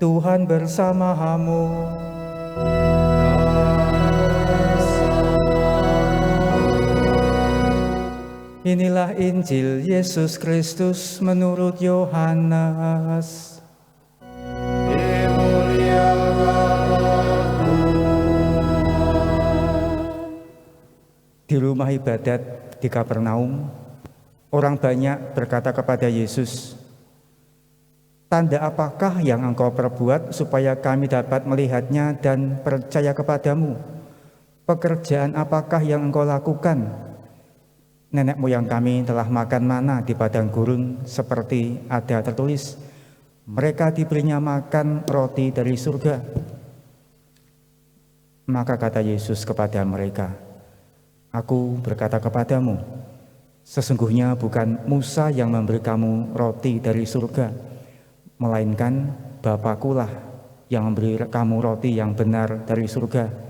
Tuhan bersamamu. Inilah Injil Yesus Kristus menurut Yohanes. Di rumah ibadat di Kapernaum, orang banyak berkata kepada Yesus, "Tanda apakah yang Engkau perbuat supaya kami dapat melihatnya dan percaya kepadamu? Pekerjaan apakah yang Engkau lakukan? Nenek moyang kami telah makan mana di padang gurun, seperti ada tertulis, mereka diberinya makan roti dari surga." Maka kata Yesus kepada mereka, "Aku berkata kepadamu, sesungguhnya bukan Musa yang memberi kamu roti dari surga, melainkan Bapa-Kulah yang memberi kamu roti yang benar dari surga.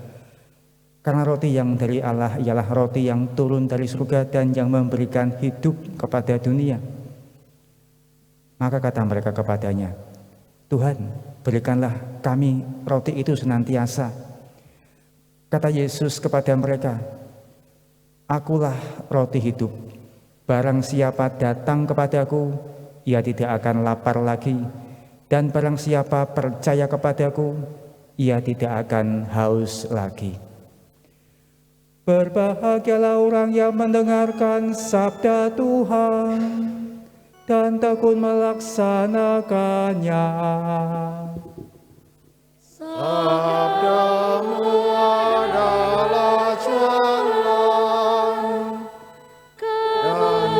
Karena roti yang dari Allah ialah roti yang turun dari surga dan yang memberikan hidup kepada dunia." Maka kata mereka kepadanya, "Tuhan, berikanlah kami roti itu senantiasa." Kata Yesus kepada mereka, "Akulah roti hidup. Barang siapa datang kepadaku, ia tidak akan lapar lagi. Dan barang siapa percaya kepadaku, ia tidak akan haus lagi." Berbahagialah orang yang mendengarkan sabda Tuhan dan tekun melaksanakannya. Sabdamu adalah jalan dan terang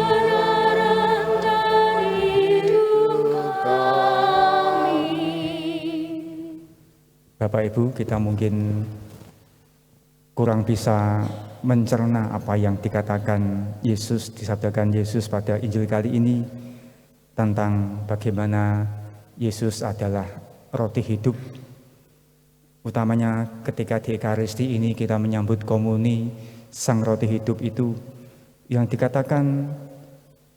dari hidup kami. Bapak Ibu, kita mungkin kurang bisa mencerna apa yang dikatakan Yesus, disabdakan Yesus pada Injil kali ini tentang bagaimana Yesus adalah roti hidup. Utamanya ketika di Ekaristi ini kita menyambut komuni Sang Roti Hidup itu, yang dikatakan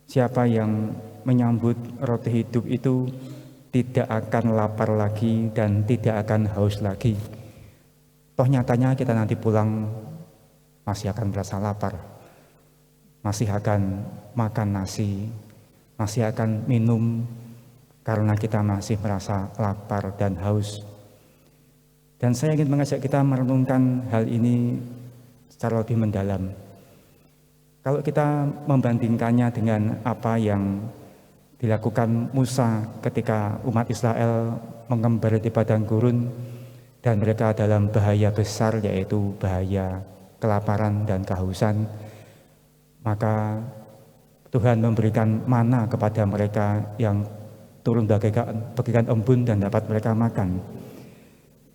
siapa yang menyambut roti hidup itu tidak akan lapar lagi dan tidak akan haus lagi. Toh nyatanya kita nanti pulang masih akan merasa lapar, masih akan makan nasi, masih akan minum karena kita masih merasa lapar dan haus. Dan saya ingin mengajak kita merenungkan hal ini secara lebih mendalam. Kalau kita membandingkannya dengan apa yang dilakukan Musa ketika umat Israel mengembara di padang gurun, dan mereka dalam bahaya besar, yaitu bahaya kelaparan dan kehausan, maka Tuhan memberikan mana kepada mereka yang turun bagaikan embun dan dapat mereka makan.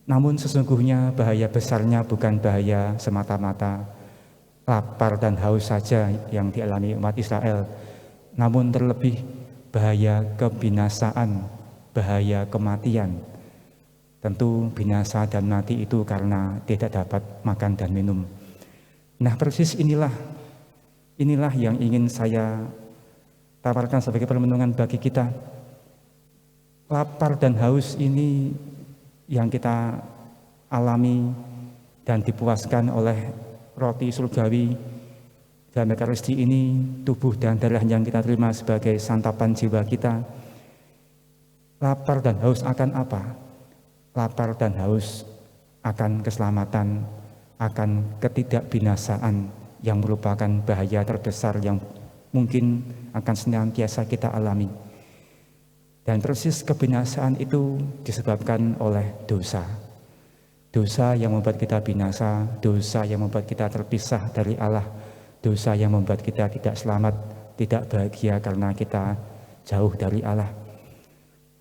Namun sesungguhnya bahaya besarnya bukan bahaya semata-mata lapar dan haus saja yang dialami umat Israel, namun terlebih bahaya kebinasaan, bahaya kematian. Tentu binasa dan mati itu karena tidak dapat makan dan minum. Nah, persis inilah yang ingin saya tawarkan sebagai permenungan bagi kita. Lapar dan haus ini yang kita alami dan dipuaskan oleh roti surgawi dalam Ekaristi ini, tubuh dan darah yang kita terima sebagai santapan jiwa kita. Lapar dan haus akan apa? Lapar dan haus akan keselamatan, akan ketidakbinasaan yang merupakan bahaya terbesar yang mungkin akan senantiasa kita alami. Dan persis kebinasaan itu disebabkan oleh dosa. Dosa yang membuat kita binasa, dosa yang membuat kita terpisah dari Allah, dosa yang membuat kita tidak selamat, tidak bahagia karena kita jauh dari Allah.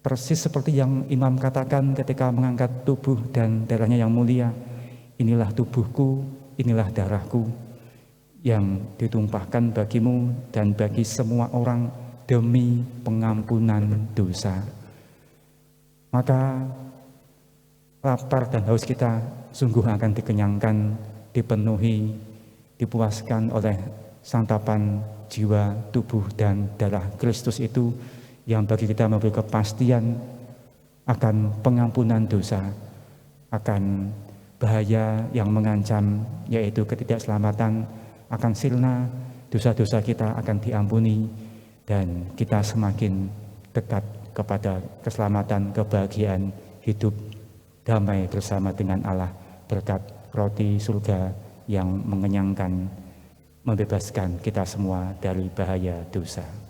Persis seperti yang Imam katakan ketika mengangkat tubuh dan darahnya yang mulia, "Inilah tubuhku, inilah darahku yang ditumpahkan bagimu dan bagi semua orang demi pengampunan dosa." Maka lapar dan haus kita sungguh akan dikenyangkan, dipenuhi, dipuaskan oleh santapan jiwa, tubuh dan darah Kristus itu, yang bagi kita memberi kepastian akan pengampunan dosa, akan bahaya yang mengancam yaitu ketidakselamatan, akan sirna dosa-dosa kita akan diampuni dan kita semakin dekat kepada keselamatan, kebahagiaan, hidup damai bersama dengan Allah berkat roti surga yang mengenyangkan, membebaskan kita semua dari bahaya dosa.